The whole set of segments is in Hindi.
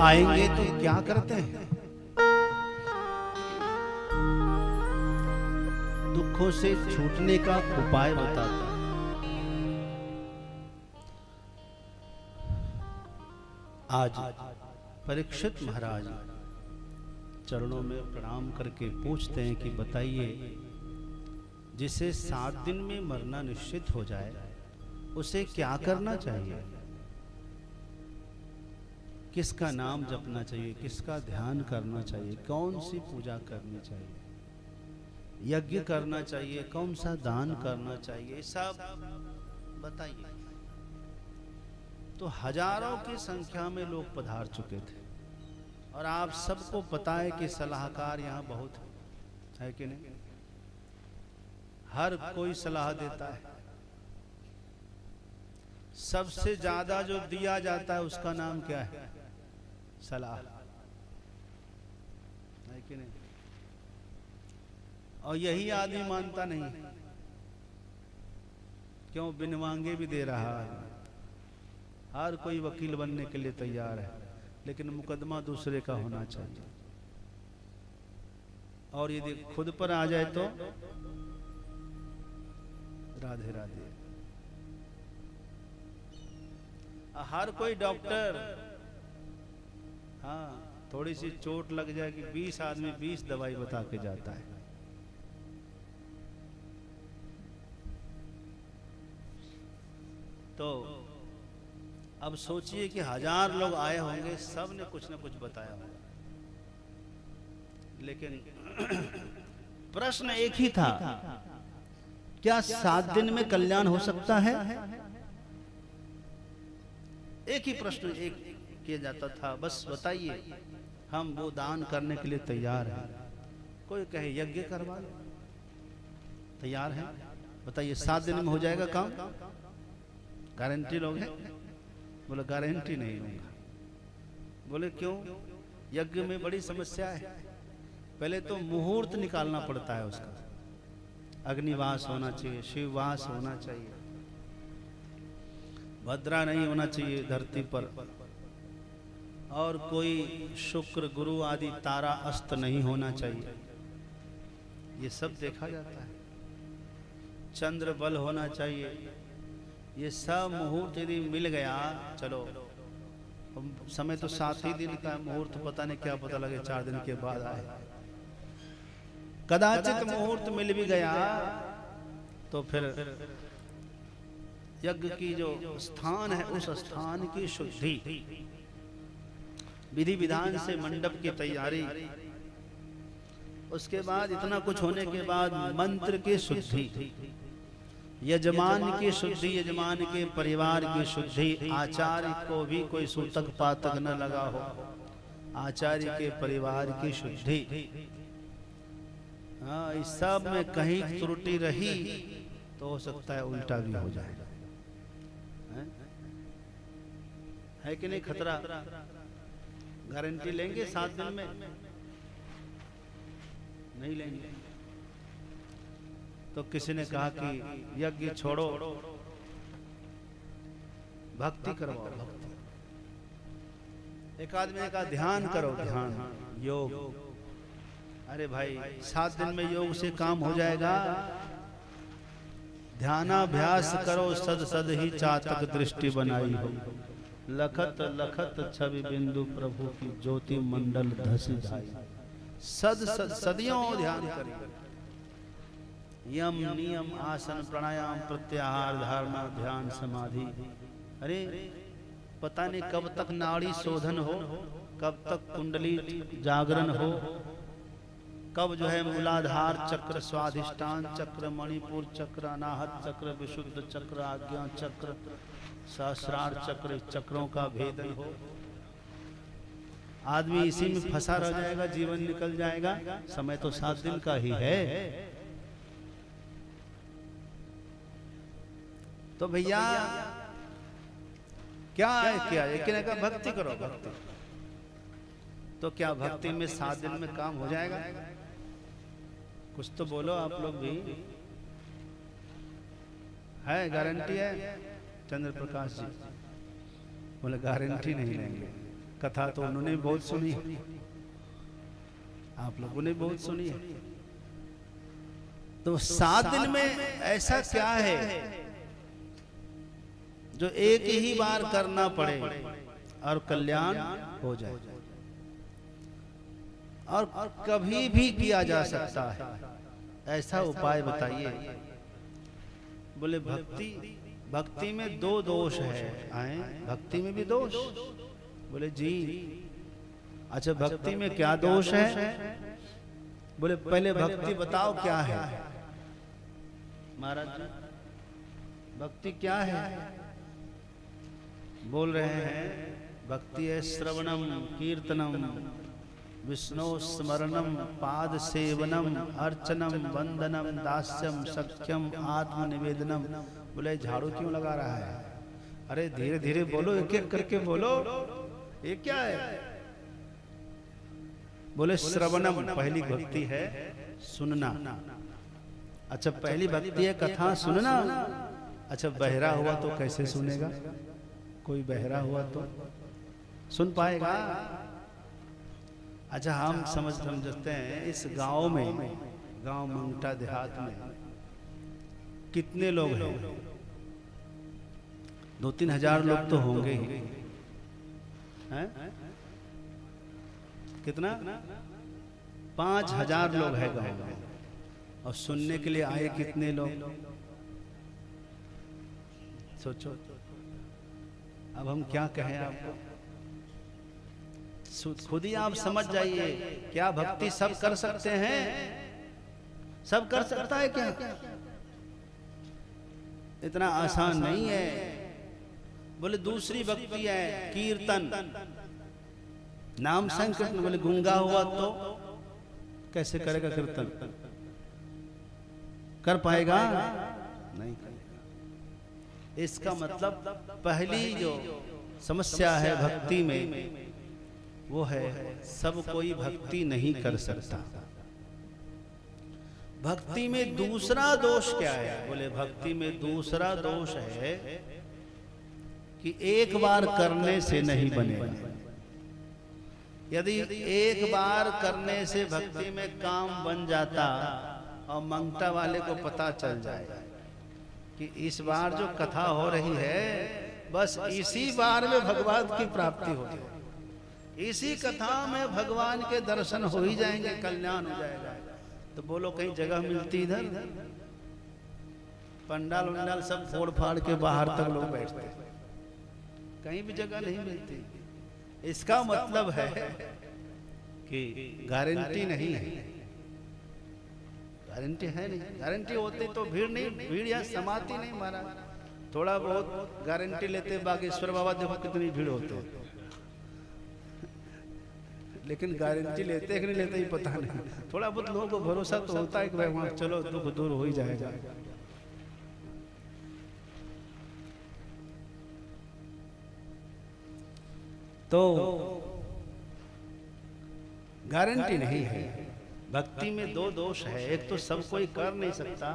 आएंगे तो क्या करते हैं? दुखों से छूटने का उपाय बताता है। आज परीक्षित महाराज चरणों में प्रणाम करके पूछते हैं कि बताइए, जिसे 7 दिन में मरना निश्चित हो जाए उसे क्या करना चाहिए? किसका नाम जपना चाहिए, किसका ध्यान करना चाहिए, कौन सी पूजा करनी चाहिए, यज्ञ करना चाहिए, कौन सा दान करना चाहिए, सब बताइए। तो हजारों की संख्या में लोग पधार चुके थे और आप सबको पता है कि सलाहकार यहाँ बहुत है कि नहीं? हर कोई सलाह देता है। सबसे ज्यादा जो दिया जाता है उसका नाम क्या है? सलाह, है कि नहीं? और यही आदमी मानता नहीं, क्यों? बिन मांगे भी दे रहा है। हर कोई वकील बनने के लिए तैयार है, लेकिन मुकदमा दूसरे का होना चाहिए। और यदि खुद पर आ जाए तो राधे राधे। हर कोई डॉक्टर, हाँ, थोड़ी सी चोट लग जाएगी 20 आदमी 20 दवाई बता के जाता है। तो अब सोचिए कि 1000 लोग आए होंगे, सब ने कुछ न कुछ बताया होगा, लेकिन प्रश्न एक ही था, क्या 7 दिन में कल्याण हो सकता है? एक ही प्रश्न एक किया जाता था, बस बताइए, हम वो दान करने के लिए तैयार हैं। कोई कहे यज्ञ करवा लो, तैयार हैं, बताइए 7 दिन में हो जाएगा काम? गारंटी लोगे? बोले गारंटी नहीं होगा। बोले क्यों? यज्ञ में बड़ी समस्या है। पहले तो मुहूर्त निकालना पड़ता है उसका, अग्निवास होना चाहिए, शिववास होना चाहिए, भद्रा नहीं होना चाहिए धरती पर, और कोई शुक्र गुरु आदि तारा अस्त नहीं होना चाहिए। ये सब देखा जाता है। चंद्र बल होना चाहिए। ये सब मुहूर्त यदि मिल गया, चलो समय तो 7 ही दिन का मुहूर्त, पता नहीं क्या पता लगे 4 दिन के बाद आए। कदाचित मुहूर्त मिल भी गया तो फिर यज्ञ की जो स्थान है उस स्थान की शुद्धि, विधि विधान से मंडप की तैयारी, उसके बाद इतना कुछ होने के बाद मंत्र की शुद्धि, यजमान की शुद्धि, यजमान के परिवार की शुद्धि, आचार्य को भी कोई सूतक पातक न लगा हो, आचार्य के परिवार की शुद्धि। हाँ, इस सब में कहीं त्रुटि रही तो हो सकता है उल्टा भी हो जाएगा, है कि नहीं? खतरा। गारंटी लेंगे 7 दिन में? नहीं लेंगे। तो किसी ने कहा कि यज्ञ छोड़ो, भक्ति करवाओ, भक्ति। एक आदमी ने कहा ध्यान करो, ध्यान, योग। अरे भाई, 7 दिन में योग से काम हो जाएगा? ध्यानाभ्यास करो, सद सद ही चातक दृष्टि बनाई हो, लखत लखत छवि बिंदु प्रभु की ज्योति मंडल धसी धाई। सद सद सदियों ध्यान करिए। यम नियम आसन प्राणायाम प्रत्याहार धारणा ध्यान समाधि। अरे पता नहीं कब तक नाड़ी शोधन हो, कब तक कुंडली जागरण हो, कब जो है मूलाधार चक्र, स्वाधिष्ठान चक्र, मणिपुर चक्र, अनाहत चक्र, विशुद्ध चक्र, आज्ञा चक्र, सहस्रार चक्र, चक्रों का भेदन हो। आदमी इसी में फंसा रह जाएगा, जीवन निकल जाएगा। समय तो 7 दिन का ही है। तो भैया क्या है, क्या है? का भक्ति करो, भक्ति। तो क्या भक्ति में 7 दिन में काम हो जाएगा? कुछ तो बोलो आप लोग भी। है गारंटी है? चंद्र प्रकाश जी बोले गारंटी नहीं लेंगे। कथा तो उन्होंने बहुत सुनी है, आप लोगों ने बहुत सुनी है। तो 7 दिन में ऐसा क्या है जो एक ही बार करना पड़े और कल्याण हो जाए और कभी भी किया जा सकता है? ऐसा उपाय बताइए। बोले भक्ति में 2 दोष है। आए भक्ति में भी दोष? बोले जी। अच्छा, भक्ति में क्या दोष है? बोले पहले भक्ति बताओ क्या है। महाराज भक्ति क्या है? बोल रहे हैं भक्ति है श्रवणम कीर्तनम विष्णु स्मरणम पाद सेवनम अर्चनम वंदनम दास्यम सख्यम आत्मनिवेदनम। बोले झाड़ू क्यों लगा रहा है? अरे धीरे धीरे बोलो, एक एक करके बोलो, ये क्या है? बोले श्रवणम पहली भक्ति है सुनना। अच्छा, पहली भक्ति है कथा सुनना। अच्छा, बहरा हुआ तो कैसे सुनेगा? कोई बहरा हुआ तो सुन पाएगा? अच्छा, हम समझते हैं इस गांव में, गांव मंगटा देहात में कितने लोग हैं? 2-3 हजार लोग तो होंगे ही, हैं? कितना? 5000 लोग हैं गांव में। और सुनने के लिए आए कितने लोग? सोचो। अब हम क्या कहें आपको? खुद ही आप समझ जाइए। क्या भक्ति सब कर सकते हैं? सब कर सकता है क्या? इतना आसान नहीं है। बोले दूसरी भक्ति है कीर्तन, नाम संकीर्तन। बोले गूंगा हुआ तो कैसे करेगा कीर्तन? कर पाएगा? नहीं करेगा। इसका मतलब पहली जो समस्या है भक्ति में वो है सब कोई भक्ति नहीं कर सकता। भक्ति में दूसरा दोष क्या है? बोले भक्ति में दूसरा दोष है कि एक बार करने से नहीं बनेगा। यदि एक बार करने से भक्ति में काम बन जाता और मंगटा वाले को पता चल जाए कि इस बार जो कथा हो रही है बस इसी बार में भगवान की प्राप्ति हो जाए, इसी कथा में भगवान के दर्शन हो ही जाएंगे, कल्याण हो जाएगा, तो बोलो कहीं जगह मिलती? इधर पंडाल उंडाल सब फोड़ फाड़ के बाहर तक लोग बैठते, कहीं भी जगह नहीं मिलती। इसका मतलब है कि गारंटी नहीं है। गारंटी है नहीं। गारंटी होती तो भीड़ नहीं, भीड़ यहाँ समाती नहीं। महाराज थोड़ा बहुत गारंटी लेते, बागेश्वर बाबा देखो कितनी भीड़ होती है, लेकिन गारंटी लेते कि नहीं लेते ही पता नहीं। थोड़ा बहुत लोगों को भरोसा तो होता है कि भाई वहां चलो दुख दूर हो ही जाएगा। तो गारंटी नहीं है। भक्ति में 2 दोष है। एक तो सब कोई कर नहीं सकता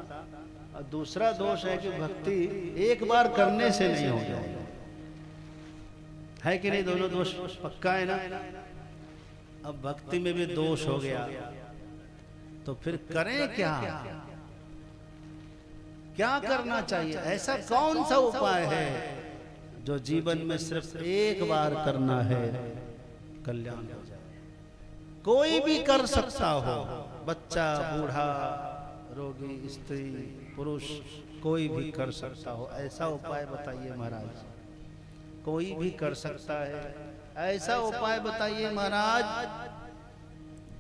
और दूसरा दोष है कि भक्ति एक बार करने से नहीं हो जाएगा। है कि नहीं? दोनों दोष पक्का है ना? अब भक्ति में भी दोष हो गया तो फिर करें क्या? क्या करना चाहिए? ऐसा कौन सा उपाय है जो जीवन में सिर्फ एक बार करना है, कल्याण हो जाए? कोई भी कर सकता हो, बच्चा, बूढ़ा, रोगी, स्त्री, पुरुष, कोई भी कर सकता हो। ऐसा उपाय बताइए महाराज। कोई भी कर सकता है, ऐसा उपाय बताइए महाराज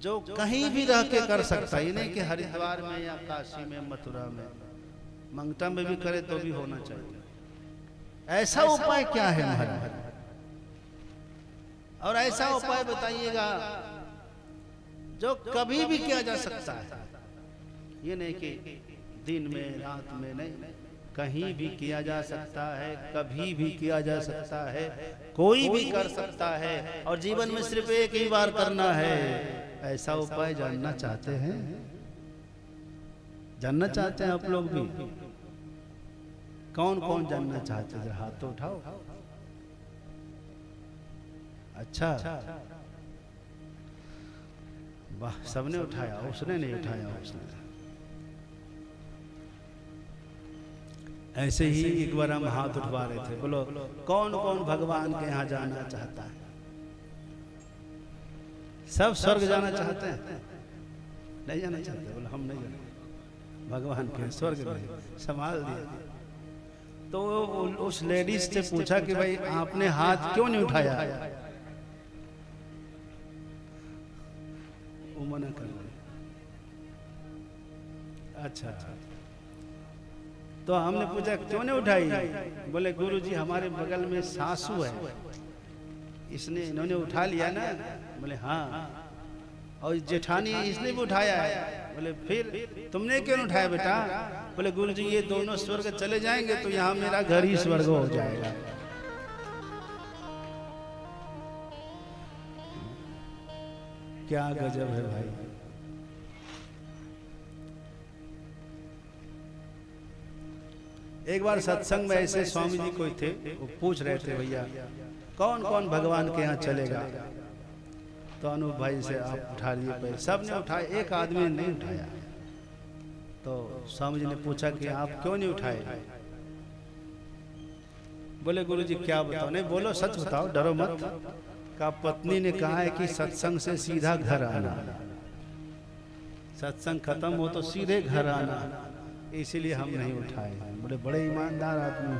जो कहीं भी रह के कर सकता है। ये नहीं कि हरिद्वार में या काशी में, मथुरा में, मंगटा में भी करे तो भी होना चाहिए। ऐसा उपाय क्या है महाराज? और ऐसा उपाय बताइएगा जो कभी भी किया जा सकता है। ये नहीं कि दिन में रात में, नहीं, कहीं भी किया जा सकता है, कभी भी किया जा सकता है, कोई भी कर सकता है और जीवन में सिर्फ एक ही बार करना है। ऐसा उपाय जानना चाहते हैं? जानना चाहते हैं आप लोग भी? कौन कौन जानना चाहते हैं? हाथ तो उठाओ। अच्छा, वाह, सबने उठाया, उसने नहीं उठाया। उसने ऐसे ही एक बार हम हाथ उठवा रहे थे, बोलो कौन कौन भगवान के यहाँ जाना चाहता है? सब स्वर्ग जाना चाहते हैं, नहीं जाना चाहते? बोलो हम नहीं जाना, भगवान के स्वर्ग में संभाल दिया। तो उस लेडीज से पूछा कि भाई आपने हाथ क्यों नहीं उठाया? वो मना कर रहे। अच्छा, तो हमने पूछा क्यों नहीं उठाई? बोले गुरुजी हमारे बगल में सासू है, इसने इन्होंने उठा लिया ना। बोले हाँ, और जेठानी इसने भी उठाया है। बोले फिर तुमने क्यों नहीं उठाया बेटा? बोले गुरुजी ये दोनों स्वर्ग चले जाएंगे तो यहाँ मेरा घर ही स्वर्ग हो जाएगा। क्या गजब है भाई। एक बार सत्संग में ऐसे स्वामी जी कोई थे, वो पूछ रहे थे भैया कौन कौन भगवान के यहाँ चलेगा? तो अनूप भाई से आप उठा लिए पैर, सबने उठाए, एक आदमी ने नहीं उठाया। तो स्वामी जी ने पूछा कि आप क्यों नहीं उठाए? बोले गुरुजी क्या बताओ? नहीं बोलो, सच बताओ, डरो मत। का पत्नी ने कहा है कि सत्संग से सीधा घर आना, सत्संग खत्म हो तो सीधे घर आना, इसीलिए हम नहीं उठाए। बोले बड़े ईमानदार आदमी।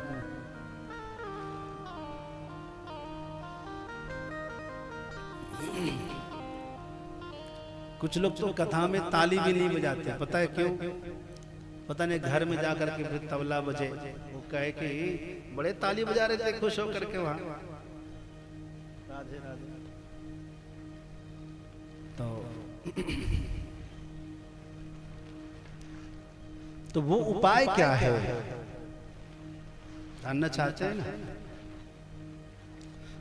कुछ लोग तो कथा में ताली भी नहीं बजाते, पता है क्यों? पता नहीं घर में जाकर के फिर तबला बजे, वो कहे कि बड़े ताली बजा रहे थे खुश होकर के वहां। राधे राधे। तो वो उपाय क्या है? जानना चाहते हैं ना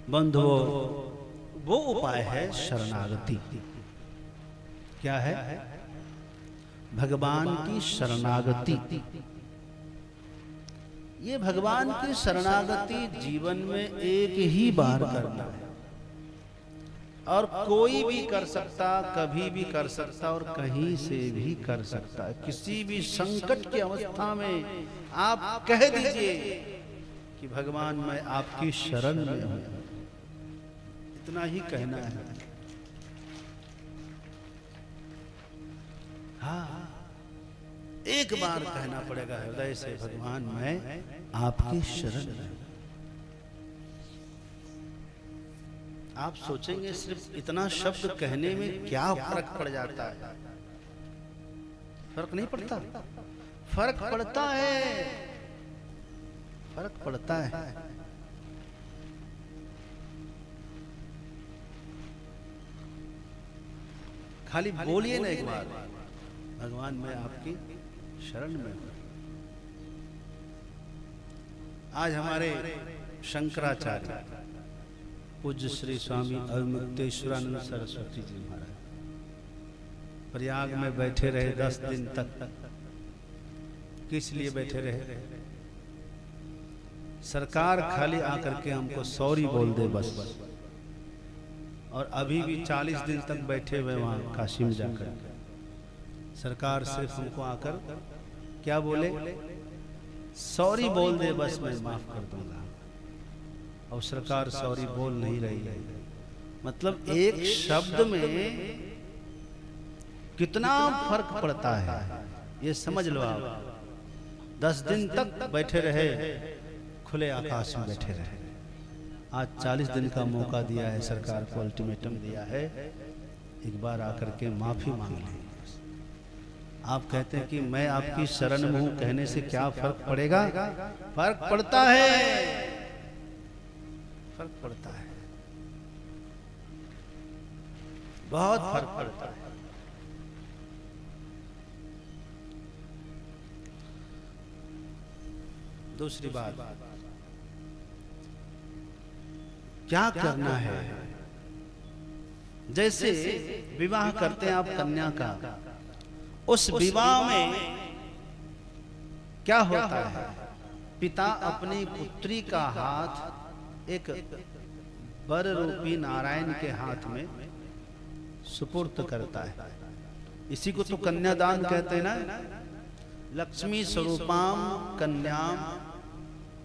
बंधुओं? वो उपाय है शरणागति। क्या है? भगवान की शरणागति। ये भगवान की शरणागति जीवन में एक ही बार करना है, और कोई भी कर सकता, कभी भी कर सकता, और कहीं से भी कर सकता है। किसी भी संकट की अवस्था में आप कह दीजिए कि भगवान मैं आपकी शरण में हूं, इतना ही कहना है। हाँ, एक बार कहना पड़ेगा हृदय से, भगवान मैं आपकी शरण में। आप सोचेंगे सिर्फ इतना शब्द कहने में क्या फर्क पड़ जाता है? फर्क नहीं पड़ता? फर्क पड़ता है, फर्क पड़ता है। खाली बोलिए ना एक बार, भगवान मैं आपकी शरण में हूं। आज हमारे शंकराचार्य पूज्य श्री स्वामी अविमुक्तेश्वरानंद सरस्वती जी महाराज प्रयाग में बैठे रहे 10 दिन तक। किस लिए बैठे रहे? सरकार खाली आकर के हमको सॉरी बोल दे बस। और अभी भी 40 दिन तक बैठे हुए वहां काशी में जाकर। सरकार सिर्फ हमको आकर क्या बोले? सॉरी बोल दे बस, मैं माफ कर दूंगा। और सरकार सॉरी बोल नहीं रही है। मतलब एक शब्द में कितना फर्क पड़ता है, ये समझ लो आप। 10 दिन तक बैठे रहे, खुले आकाश में बैठे रहे। आज 40 दिन का मौका दिया है सरकार को, अल्टीमेटम दिया है, एक बार आकर के माफी मांग लें। आप कहते हैं कि मैं आपकी शरण में हूं, कहने से क्या फर्क पड़ेगा? फर्क पड़ता है, फर्क पड़ता है, बहुत फर्क पड़ता है। दूसरी बात, क्या करना है? जैसे विवाह करते हैं आप कन्या का, उस विवाह में क्या होता है? पिता अपनी पुत्री का हाथ एक वर रूपी नारायण के हाथ में सुपुर्द करता है। इसी को तो कन्यादान कहते हैं ना। लक्ष्मी स्वरूपाम कन्याम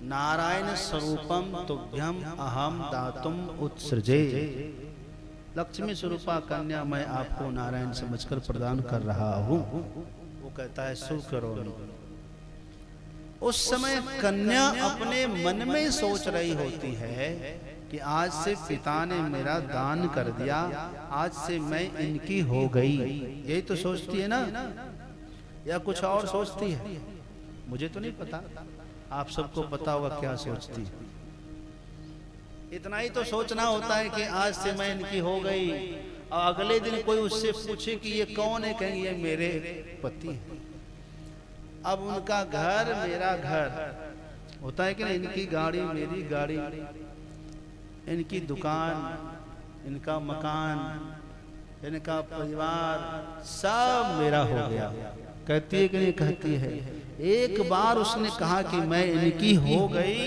नारायण स्वरूपम तुभ्यम अहम दातुम उत्सृजे। लक्ष्मी स्वरूपा कन्या मैं आपको नारायण समझकर प्रदान कर रहा हूं। वो कहता है शुभ करो। उस समय कन्या अपने मन में सोच रही होती है कि आज से पिता ने मेरा दान कर दिया, आज से मैं इनकी हो गई। यही तो सोचती है ना, या कुछ और सोचती है? मुझे तो नहीं पता, आप सबको पता होगा क्या सोचती है। इतना ही तो सोचना होता है कि आज से मैं इनकी हो गई। और अगले दिन कोई उससे पूछे कि ये कौन है, कहेंगे ये मेरे पति हैं। अब उनका घर मेरा घर होता है कि ना, इनकी गाड़ी मेरी गाड़ी, इनकी दुकान, इनका मकान, इनका परिवार सब मेरा हो गया। कहती है कि नहीं कहती है? एक बार उसने कहा कि मैं इनकी हो गई,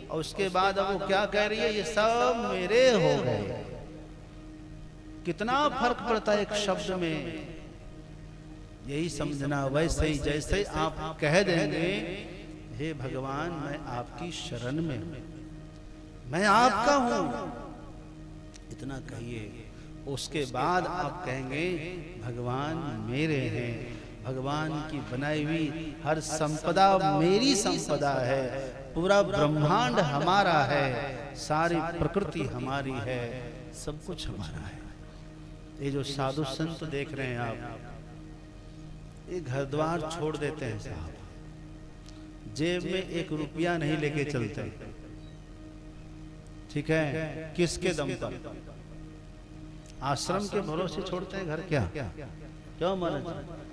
और उसके बाद अब वो क्या कह रही है, ये सब मेरे हो गए। कितना फर्क पड़ता है एक शब्द में। यही समझना। वैसे ही जैसे आप कह देंगे हे भगवान मैं आपकी शरण में हूं, मैं आपका हूं, इतना कहिए। उसके बाद आप कहेंगे भगवान मेरे हैं, भगवान की बनाई हुई हर संपदा मेरी संपदा है, पूरा ब्रह्मांड हमारा है, सारी प्रकृति हमारी है, सब कुछ हमारा है। ये जो साधु संत देख रहे हैं आप, ये घर द्वार छोड़ देते हैं साहब, जेब में 1 रुपया नहीं लेके चलते। ठीक है, किसके दम पर? आश्रम के भरोसे छोड़ते हैं घर। क्या क्यों महाराज,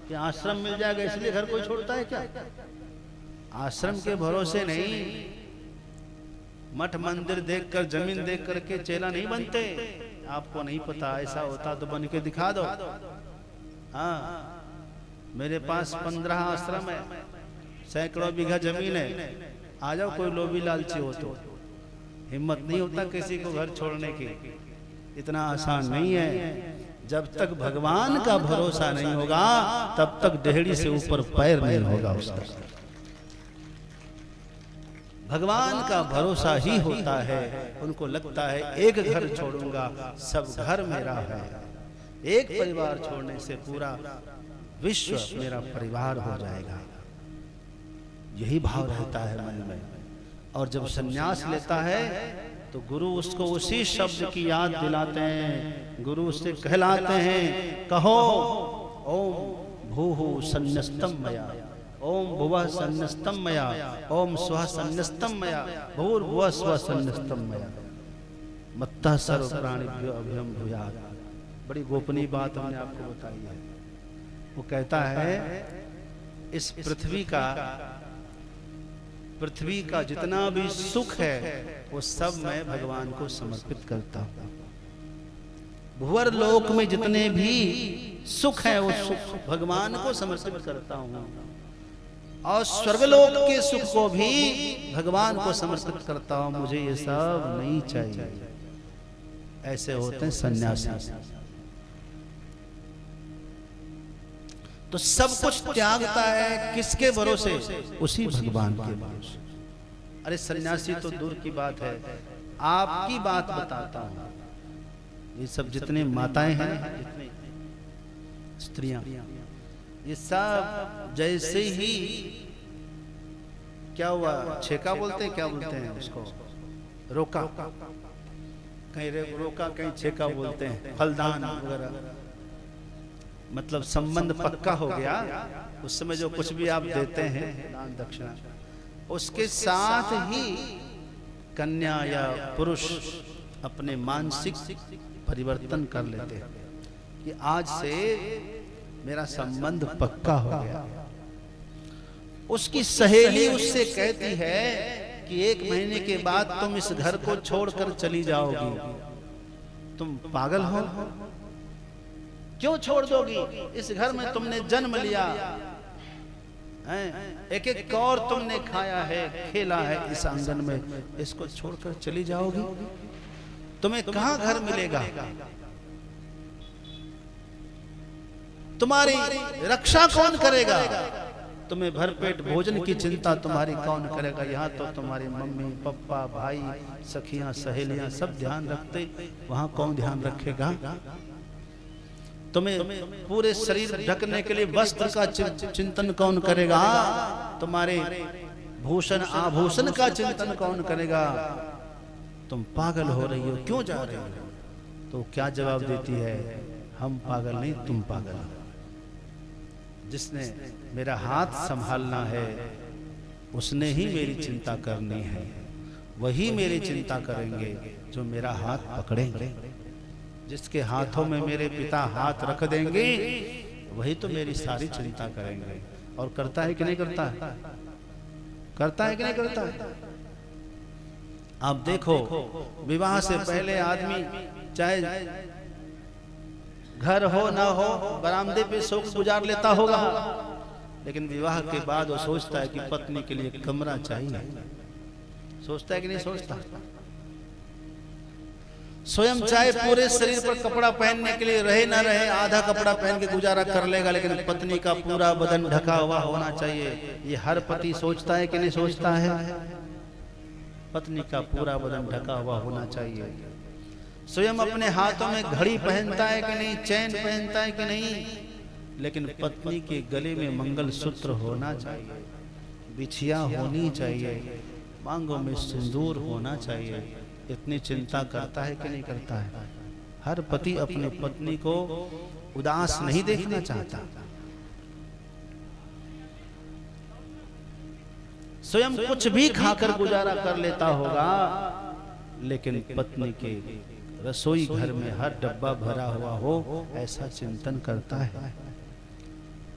कि आश्रम मिल जाएगा इसलिए घर कोई छोड़ता है क्या? आश्रम के भरोसे नहीं। मठ मंदिर देखकर, जमीन देख करके चेला नहीं बनते। आपको नहीं पता, ऐसा होता तो बन के दिखा दो। हाँ, मेरे पास 15 आश्रम है, सैकड़ों बीघा जमीन है, आ जाओ कोई लोभी लालची हो तो। हिम्मत नहीं होता किसी को घर छोड़ने की, इतना आसान नहीं है। जब तक भगवान का भरोसा नहीं होगा तब तक डेहड़ी से ऊपर पैर नहीं होगा उसका। भगवान का भरोसा ही होता है। उनको लगता है एक घर छोड़ूंगा सब घर मेरा है, एक परिवार छोड़ने से पूरा विश्व मेरा परिवार हो जाएगा। यही भाव रहता है मन में। और जब संन्यास लेता है तो गुरु उसको उसी शब्द की याद दिलाते हैं। गुरु उससे कहलाते हैं, कहो ओम भूहु सन्न्यस्तम मया, ओम भुवः सन्न्यस्तम मया, ओम स्वः सन्न्यस्तम मया, भूर्भुवः स्वः सन्न्यस्तम मया, मत्तः सर्व प्राणिभ्यो अभयं भूयात्। बड़ी गोपनीय बात हमने आपको बताई है। वो कहता है इस पृथ्वी का जितना भी सुख है वो सब मैं भगवान को समर्पित करता हूं। भुवर लोक में जितने भी सुख है वो सुख भगवान को समर्पित करता हूं, और स्वर्गलोक के सुख को भी भगवान को समर्पित करता हूं। मुझे ये सब नहीं चाहिए। ऐसे होते हैं सन्यासी। तो सब कुछ त्यागता है किसके भरोसे? उसी भगवान के भरोसे। अरे सन्यासी तो दूर की बात है, आपकी बात बताता हूं। ये सब जितने माताएं हैं, जितने स्त्रियां, ये सब जैसे ही क्या हुआ, छेका बोलते हैं, क्या बोलते हैं उसको, रोका, कहीं रोका कहीं छेका बोलते हैं, फलदान वगैरह, मतलब संबंध पक्का हो गया। उस समय जो कुछ भी आप देते हैं दान दक्षिणा, उसके साथ ही कन्या या पुरुष अपने मानसिक परिवर्तन कर लेते हैं कि आज से मेरा संबंध पक्का हो गया। उसकी सहेली उससे कहती है कि 1 महीने के बाद तुम इस घर को छोड़कर चली जाओगी। तुम पागल हो, क्यों छोड़ दोगी? इस घर में तुमने जन्म लिया है, एक एक कौर तुमने खाया है, खेला है इस आंगन में, इसको छोड़कर चली जाओगी? तुम्हें कहां घर मिलेगा? तुम्हारी रक्षा कौन करेगा? तुम्हें भरपेट भोजन की चिंता तुम्हारी कौन करेगा? यहाँ तो तुम्हारी मम्मी पापा भाई सखियां सहेलियां सब ध्यान रखते, वहां कौन ध्यान रखेगा? तुम्हें पूरे शरीर ढकने के लिए वस्त्र का चिंतन कौन करेगा? तुम्हारे भूषण आभूषण का चिंतन कौन करेगा? तुम पागल हो रही हो, क्यों जा रही हो? तो क्या जवाब देती है? हम पागल नहीं, तुम पागल हो। जिसने मेरा हाथ संभालना है उसने ही मेरी चिंता करनी है। वही मेरी चिंता करेंगे जो मेरा हाथ पकड़ेंगे। जिसके हाथों में मेरे पिता हाथ रख देंगे वही तो मेरी सारी चिंता करेंगे। और करता है कि नहीं करता है? करता है कि नहीं करता है? आप देखो, विवाह से पहले आदमी चाहे घर हो ना हो बरामदे पे शौक गुजार लेता होगा, लेकिन विवाह के बाद वो सोचता है कि पत्नी के लिए कमरा चाहिए। सोचता है कि नहीं सोचता? स्वयं चाहे पूरे शरीर पर कपड़ा पहनने के लिए रहे ना रहे, आधा कपड़ा पहन के गुजारा कर लेगा, लेकिन पत्नी का पूरा बदन ढका हुआ होना चाहिए। ये हर पति सोचता है कि नहीं सोचता है? पत्नी का पूरा बदन ढका हुआ होना चाहिए। स्वयं अपने हाथों में घड़ी पहनता है कि नहीं, चैन पहनता है कि नहीं, लेकिन पत्नी के गले में मंगलसूत्र होना चाहिए, बिछिया होनी चाहिए, मांगों में सिंदूर होना चाहिए। इतनी चिंता करता है कि नहीं करता है? हर पति अपनी पत्नी को उदास नहीं देखना चाहता। स्वयं कुछ भी खाकर गुजारा कर लेता होगा, लेकिन पत्नी के रसोई घर में हर डब्बा भरा हुआ हो ऐसा चिंतन करता है।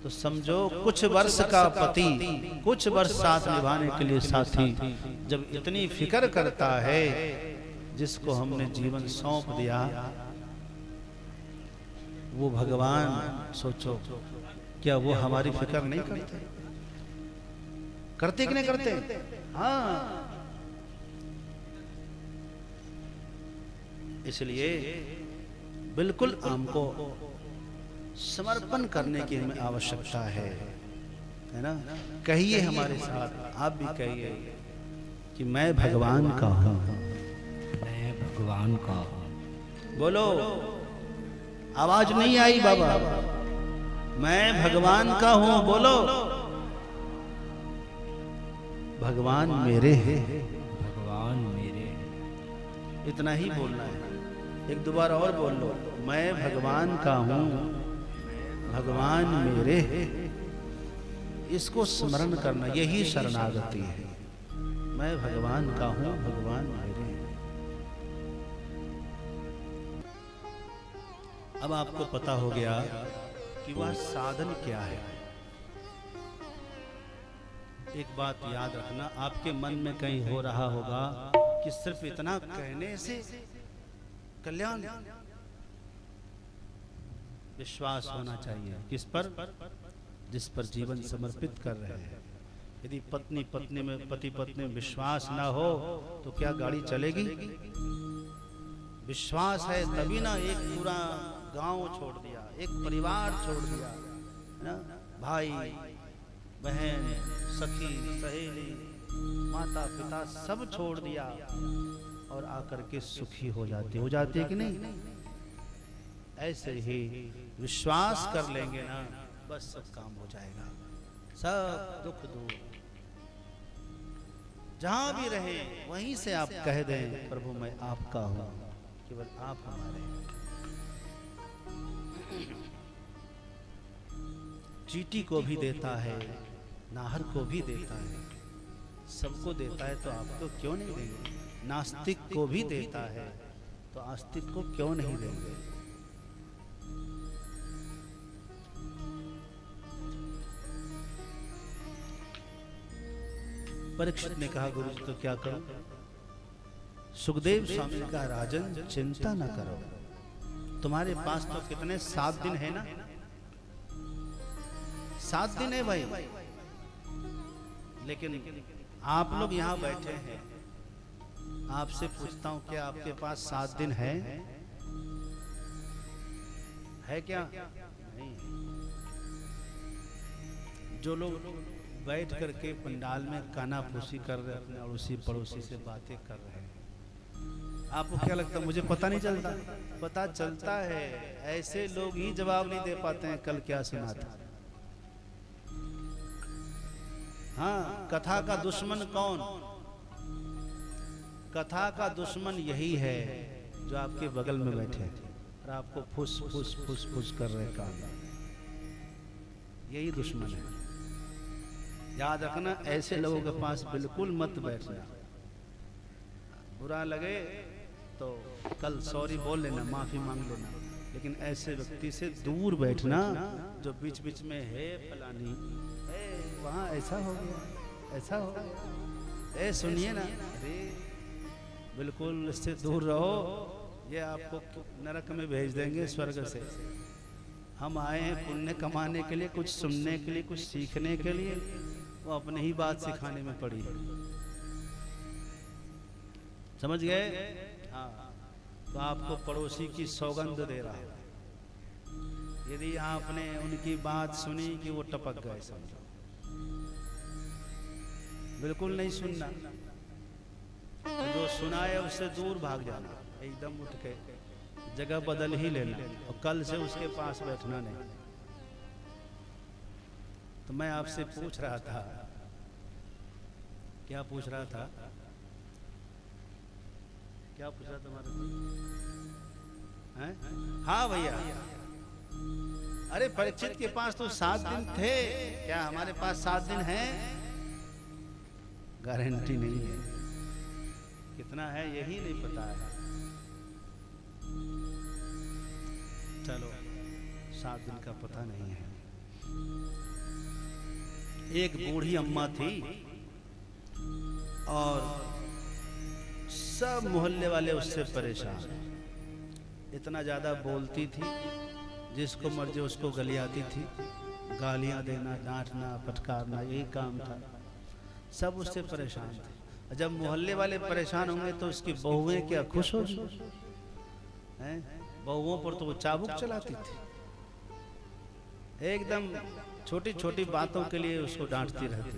तो समझो कुछ वर्ष का पति कुछ वर्ष साथ निभाने के लिए साथी जब इतनी फिक्र करता है, जिसको हमने जीवन सौंप दिया, वो भगवान सोचो क्या वो हमारी फिक्र नहीं करते? करते कि नहीं करते? हाँ। इसलिए बिल्कुल हमको समर्पण करने की हमें आवश्यकता है ना? कहिए हमारे साथ, आप भी कहिए कि मैं भगवान का हूँ। मैं भगवान का हूँ। बोलो, आवाज नहीं आई बाबा। मैं भगवान का हूँ, बोलो। भगवान मेरे हैं। भगवान मेरे हैं। इतना ही बोलना है। एक दो बार और बोल लो, मैं भगवान का हूँ, भगवान मेरे हैं। इसको स्मरण करना, यही शरणागति है। मैं भगवान का हूँ, भगवान मेरे हैं। अब आपको पता हो गया कि वह साधन क्या है। एक बात याद रखना, आपके मन में कहीं हो रहा होगा कि सिर्फ इतना कहने से कल्याण। विश्वास होना चाहिए किस पर? जिस पर जीवन समर्पित कर रहे हैं। यदि पत्नी पत्नी में, पति पत्नी में विश्वास ना हो तो क्या गाड़ी चलेगी? विश्वास है तभी ना एक पूरा गांव छोड़ दिया, एक परिवार छोड़ दिया, ना? भाई बहन सखी सहेली माता पिता सब छोड़ दिया और आकर के सुखी हो जाती है कि नहीं? ऐसे ही विश्वास कर लेंगे ना, बस सब काम हो जाएगा, सब दुख दूर। जहां भी रहे वहीं से आप कह दें, प्रभु मैं आपका हूं, केवल आप हमारे हैं। चींटी को भी देता है, नाहर को भी देता है, सबको देता है, तो आपको क्यों नहीं देंगे? नास्तिक को भी देता है तो आस्तिक को क्यों नहीं देंगे? परीक्षित ने कहा, गुरु जी तो क्या करो? सुखदेव स्वामी का, राजन चिंता न करो, तुम्हारे पास तो कितने 7 दिन है ना? 7 दिन है भाई, लेकिन आप लोग यहाँ बैठे हैं, आपसे पूछता हूँ, क्या आपके पास 7 दिन है क्या? नहीं है। जो लोग बैठ करके पंडाल में कानाफूसी कर रहे, अपने अड़ोसी पड़ोसी से बातें कर रहे हैं, आपको क्या लगता है मुझे पता नहीं चलता? पता चलता है। ऐसे लोग ही जवाब नहीं दे पाते हैं कल क्या सुना था। हाँ, कथा का दुश्मन कौन? कथा का दुश्मन यही है जो आपके बगल में बैठे और आपको फुस फुस फुस फुस कर रहे काम। यही दुश्मन है। याद रखना, ऐसे लोगों के पास बिल्कुल मत बैठना। बुरा लगे तो कल सॉरी बोल लेना, माफी मांग लेना, लेकिन ऐसे व्यक्ति से दूर बैठना जो बीच बीच में है फलानी, वहाँ ऐसा हो गया, ऐसा हो गया, सुनिए ना, अरे बिल्कुल इससे दूर रहो। ये आपको नरक में भेज देंगे स्वर्ग से। हम आए हैं पुण्य कमाने के लिए, कुछ सुनने के लिए, कुछ सीखने के लिए, वो अपने ही बात सिखाने में पड़ी है। समझ गए? हाँ, तो आपको पड़ोसी की सौगंध दे रहा है। यदि आपने उनकी बात सुनी कि वो टपक गए, समझो बिल्कुल नहीं सुनना। जो सुनाए उससे दूर भाग जाना, एकदम उठ के जगह बदल ही लेना और कल से उसके पास बैठना नहीं। तो मैं आपसे पूछ रहा था, क्या पूछ रहा था? क्या पूछ रहा था तुम्हारे? हाँ भैया, अरे परीक्षित के पास तो 7 दिन थे, क्या हमारे पास 7 दिन है? गारंटी नहीं है। कितना है यही नहीं पता है। चलो, 7 दिन का पता नहीं है। एक बूढ़ी अम्मा थी और सब मोहल्ले वाले उससे परेशान। इतना ज्यादा बोलती थी, जिसको मर्जी उसको गलियाती थी, गालियां देना, डांटना, फटकारना, यही काम था। सब उससे परेशान थे। जब मोहल्ले वाले परेशान होंगे तो उसकी बहुएं क्या खुश होगी? बहुओं पर तो वो चाबुक चलाती थी, एकदम छोटी छोटी बातों के लिए उसको डांटती रहती।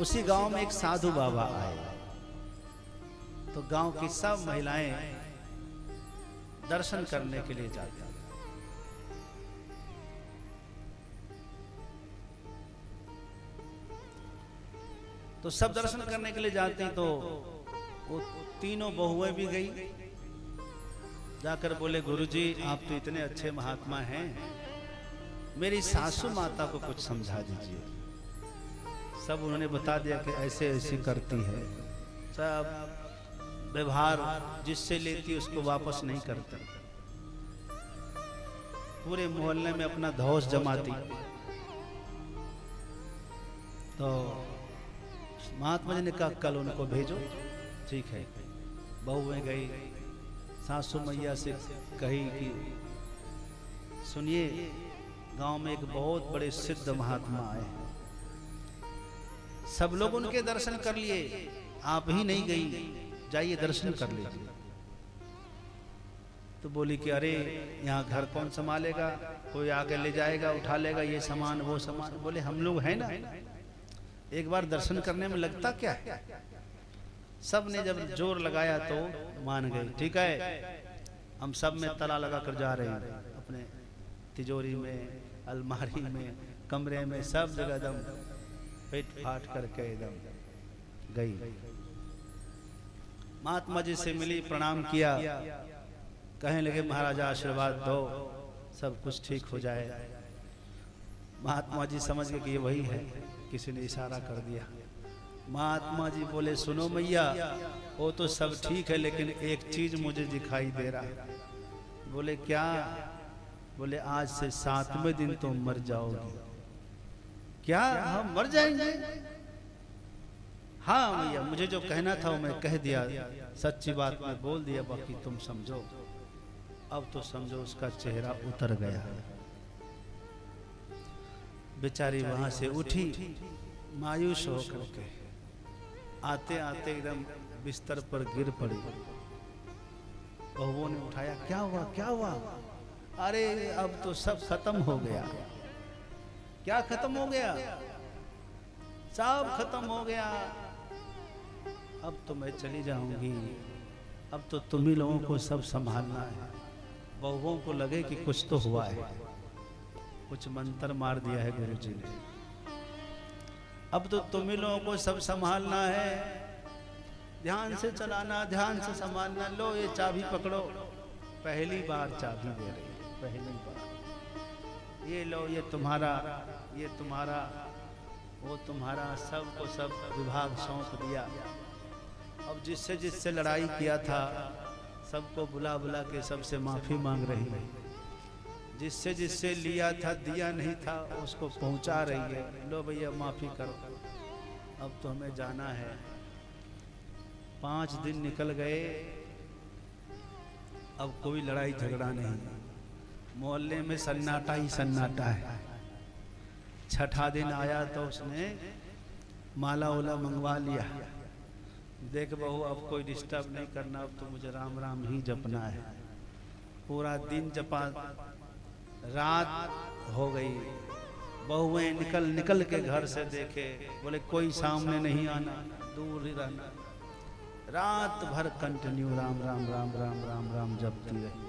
उसी गांव में एक साधु बाबा आए, तो गांव की सब महिलाएं दर्शन करने के लिए जाती। तो सब दर्शन करने के लिए जाते हैं, तो वो तीनों बहुएं भी गई। जाकर बोले, गुरुजी आप तो इतने अच्छे महात्मा हैं, मेरी सासू माता को कुछ समझा दीजिए। सब उन्होंने बता दिया कि ऐसे ऐसे करती है, सब व्यवहार जिससे लेती उसको वापस नहीं करती, पूरे मोहल्ले में अपना धौस जमाती। तो महात्मा जी ने कहा कल उनको भेजो। ठीक है, बहुएं गई, सासू मैया से कही कि सुनिए, गांव में एक बहुत बड़े सिद्ध महात्मा आए, सब लोग उनके दर्शन कर लिए, आप ही नहीं गई, जाइए दर्शन कर लीजिए। तो बोली कि अरे यहाँ घर कौन संभालेगा, कोई आगे ले जाएगा, उठा लेगा, ये सामान वो सामान। बोले हम लोग हैं ना, एक बार दर्शन करने में लगता क्या है। सब ने जब जोर लगाया तो मान गए। ठीक है, हम सब में ताला लगा कर जा रहे हैं, अपने तिजोरी में, अलमारी में, कमरे में, सब जगह एकदम पेट फाट करके एकदम गई। महात्मा जी से मिली, प्रणाम किया, कहने लगे महाराजा आशीर्वाद दो, सब कुछ ठीक हो जाए। महात्मा जी समझ गए कि ये वही है, किसी ने इशारा कर दिया। महात्मा जी बोले, सुनो मैया, वो तो सब ठीक है, लेकिन एक चीज मुझे दिखाई दे रहा है। बोले क्या? बोले आज से 7वें दिन तुम मर जाओगी। क्या हम मर जाएंगे? हाँ मैया, मुझे जो कहना था वो मैं कह दिया, सच्ची बात मैं बोल दिया, बाकी तुम समझो। अब तो समझो उसका चेहरा उतर गया। बेचारी वहां से उठी मायूस होकर के, आते आते एकदम बिस्तर पर गिर पड़ी। बहुओं ने उठाया, क्या हुआ क्या हुआ? अरे अब तो सब खत्म हो गया। क्या खत्म हो गया? सब खत्म हो गया। अब तो मैं चली जाऊंगी, अब तो तुम ही लोगों को सब संभालना है। बहुओं को लगे कि कुछ तो हुआ है, कुछ मंत्र मार दिया है गुरुजी ने। अब तो तुम ही लोगों को सब संभालना है, ध्यान से चलाना, ध्यान से संभालना। लो ये चाबी पकड़ो। पहली बार चाबी दे रही है, पहली बार। ये लो, ये तुम्हारा, ये तुम्हारा, वो तुम्हारा, सबको सब विभाग सौंप दिया। अब जिससे जिससे लड़ाई किया था सबको बुला बुला के सबसे माफी मांग रही है। जिससे जिससे लिया था, दिया नहीं था, उसको पहुंचा रही है। लो भैया माफी करो, अब तो हमें जाना है। 5 दिन निकल गए, अब कोई लड़ाई झगड़ा नहीं। मोहल्ले में सन्नाटा ही सन्नाटा है। 6ठा दिन आया तो उसने माला ओला मंगवा लिया। देख बहू, अब कोई डिस्टर्ब नहीं करना, अब तो मुझे राम राम ही जपना है। पूरा दिन जपा, रात हो गई। बहुएं निकल निकल के घर से देखे, बोले कोई सामने नहीं आना, दूर ही रहना। रात भर कंटिन्यू राम राम राम राम राम राम जपती रही।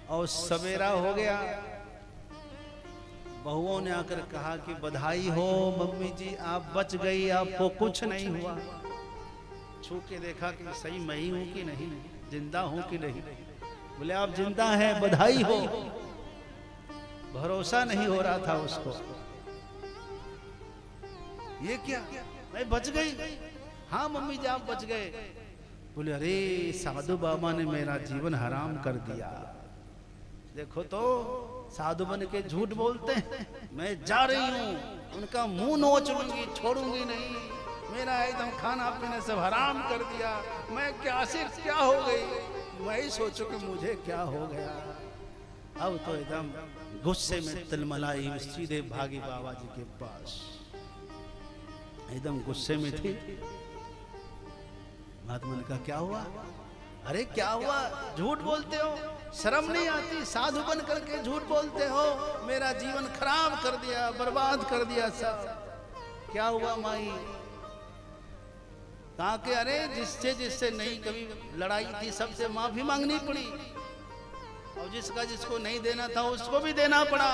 और सवेरा हो गया, बहुओं ने आकर कहा कि बधाई हो मम्मी जी, आप बच गई, आपको कुछ नहीं हुआ। छू के देखा कि सही मैं ही हूं कि नहीं, जिंदा हूं कि नहीं। बोले आप जिंदा हैं, बधाई हो। भरोसा नहीं हो रहा था उसको। ये क्या, मैं बच गई? हाँ मम्मी जी आप बच गए। बोले अरे साधु बाबा ने मेरा जीवन हराम कर दिया। देखो तो साधु बन के झूठ बोलते हैं। मैं जा रही हूँ, उनका मुंह नोच लूंगी, छोड़ूंगी नहीं। मेरा एकदम खाना पीने सब हराम कर दिया। मैं क्या से क्या हो गई? मैं ही सोचूं कि मुझे क्या हो गया। अब तो एकदम गुस्से में तिलमलाई सीधे भागी बाबा जी के पास। एकदम गुस्से में थी। महात्मा ने कहा क्या हुआ? अरे क्या हुआ? झूठ बोलते हो, शर्म नहीं आती? साधु बन करके झूठ बोलते हो, मेरा जीवन खराब कर दिया, बर्बाद कर दिया सब। क्या हुआ माई? कहा कि अरे जिससे जिससे नहीं कभी लड़ाई थी सबसे माफी मांगनी पड़ी, और जिसका जिसको नहीं देना था उसको भी देना पड़ा,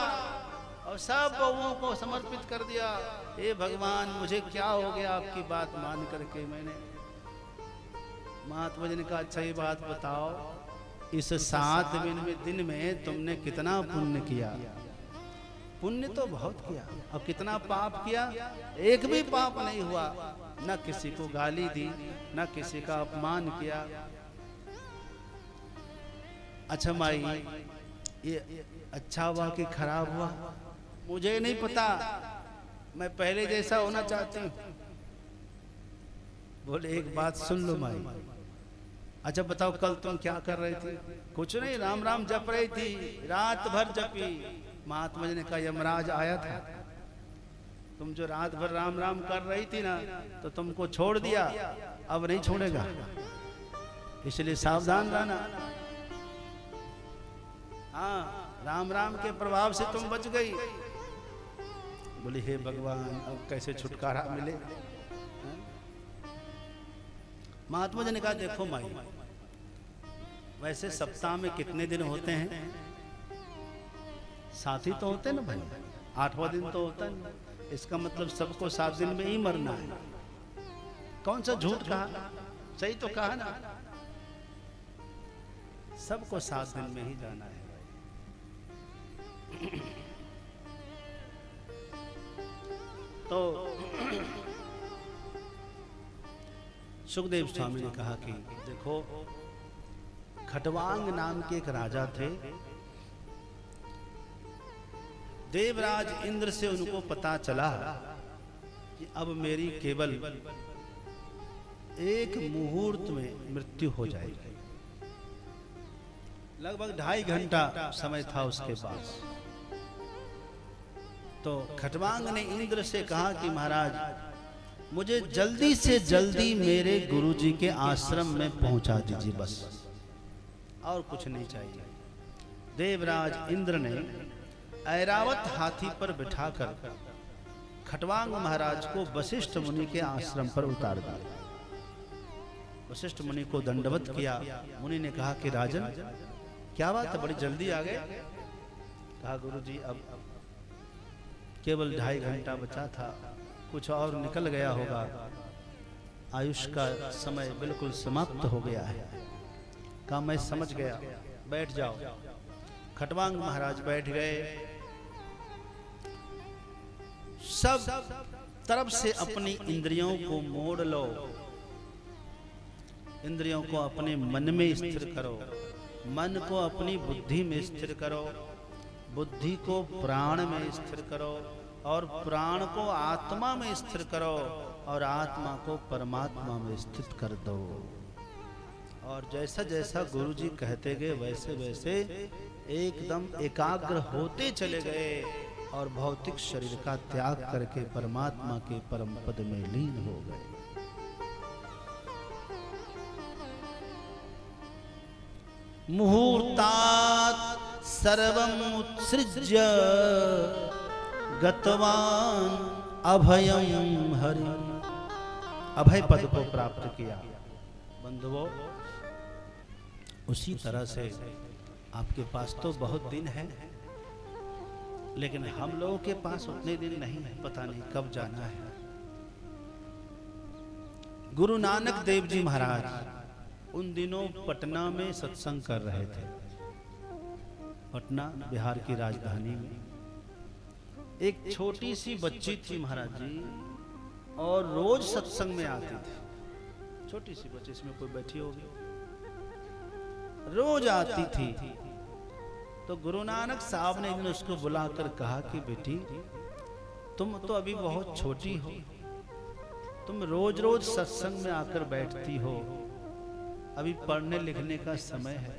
और सब बहुओं को समर्पित कर दिया। हे भगवान मुझे क्या हो गया आपकी बात मान करके? मैंने महात्मा जी ने कहा अच्छा ये बात बताओ, इस 7 दिन में तुमने कितना पुण्य किया? पुण्य तो बहुत किया, और कितना पाप किया? एक भी पाप नहीं हुआ। न किसी को गाली दी, न किसी का अपमान किया। अच्छा माई ये अच्छा हुआ कि खराब हुआ मुझे नहीं पता, मैं पहले जैसा होना चाहती हूँ। बोले एक बात सुन लो माई। अच्छा बताओ कल तुम क्या कर रही थी? कुछ नहीं, राम राम जप रही थी, रात भर जपी। महात्मा जी ने कहा यमराज आया था, तुम जो रात भर राम राम कर रही थी ना, तो तुमको छोड़ दिया, अब नहीं छोड़ेगा, इसलिए सावधान रहना। हाँ राम राम के प्रभाव से तुम बच गई। बोली हे भगवान अब कैसे छुटकारा मिले? महात्मा जी ने कहा देखो माई, वैसे सप्ताह में कितने दिन होते हैं? 7 ही तो होते हैं ना भाई, 8वां दिन तो होता है। इसका मतलब सबको 7 दिन में ही मरना है। कौन सा झूठ कहा? सही तो कहा ना, सबको 7 दिन में ही जाना है। तो सुखदेव स्वामी ने कहा कि देखो खटवांग नाम के एक राजा थे। देवराज इंद्र से उनको पता चला कि अब मेरी केवल एक मुहूर्त में मृत्यु हो जाएगी। लगभग 2.5 घंटा समय था उसके पास। तो खटवांग ने इंद्र से कहा कि महाराज मुझे जल्दी से जल्दी मेरे गुरुजी के आश्रम में पहुंचा दीजिए, बस और कुछ नहीं चाहिए। देवराज इंद्र ने ऐरावत हाथी पर बिठाकर खटवांग महाराज को वशिष्ठ मुनि के आश्रम पर उतार दिया। वशिष्ठ मुनि को दंडवत किया। मुनि ने कहा कि राजन, क्या बात है, बड़ी जल्दी आ गए? कहा गुरुजी, अब केवल 2.5 घंटा बचा था, कुछ और निकल गया होगा, आयुष का समय बिल्कुल समाप्त हो गया है। कहा मैं समझ गया, बैठ जाओ। खटवांग महाराज बैठ गए। सब तरफ से अपनी इंद्रियों को मोड़ लो, इंद्रियों को अपने मन में स्थिर करो, मन को अपनी बुद्धि में स्थिर करो, बुद्धि को प्राण में स्थिर करो, और प्राण को आत्मा में स्थिर करो, और आत्मा को परमात्मा में स्थित कर दो। और जैसा जैसा गुरुजी कहते गए वैसे वैसे एकदम एकाग्र होते चले गए, और भौतिक शरीर का त्याग करके परमात्मा के परम पद में लीन हो गए। मुहूर्तात् सर्वम् उत्सृज्य गतवान अभयम हरि। अभय पद को प्राप्त किया। बंधुओं, उसी तरह से आपके पास तो बहुत दिन है, लेकिन हम लोगों के पास उतने दिन नहीं है, पता नहीं कब जाना है। गुरु नानक देव जी महाराज उन दिनों पटना में सत्संग कर रहे थे। पटना बिहार की राजधानी में एक छोटी सी बच्ची थी महाराज जी, और रोज सत्संग में आती थी। छोटी सी बच्ची, इसमें कोई बैठी होगी, रोज आती थी। तो गुरु नानक साहब ने एक दिन उसको बुलाकर कहा कि बेटी, तुम तो अभी बहुत छोटी हो, तुम रोज रोज सत्संग में आकर बैठती हो, अभी पढ़ने लिखने का समय है,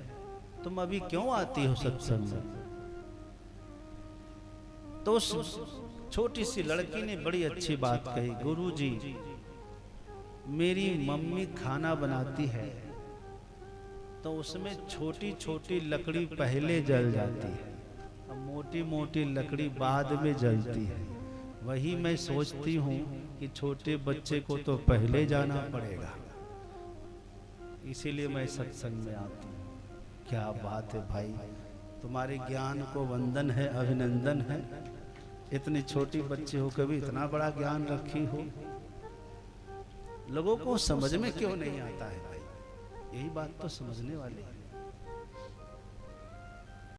तुम अभी क्यों आती हो सत्संग में? तो उस छोटी सी लड़की ने बड़ी अच्छी बात कही, गुरुजी, मेरी मम्मी खाना बनाती है तो उसमें छोटी छोटी लकड़ी पहले जल जाती है, और मोटी मोटी लकड़ी बाद में जलती है। वही मैं सोचती हूँ कि छोटे बच्चे को तो पहले जाना पड़ेगा, इसीलिए मैं सत्संग में आती हूँ। क्या बात है भाई, तुम्हारे ज्ञान को वंदन है, अभिनंदन है। इतनी छोटी बच्ची हो, कभी इतना बड़ा ज्ञान रखी हो। लोगों को समझ में क्यों नहीं आता है भाई? यही बात तो समझने वाली है।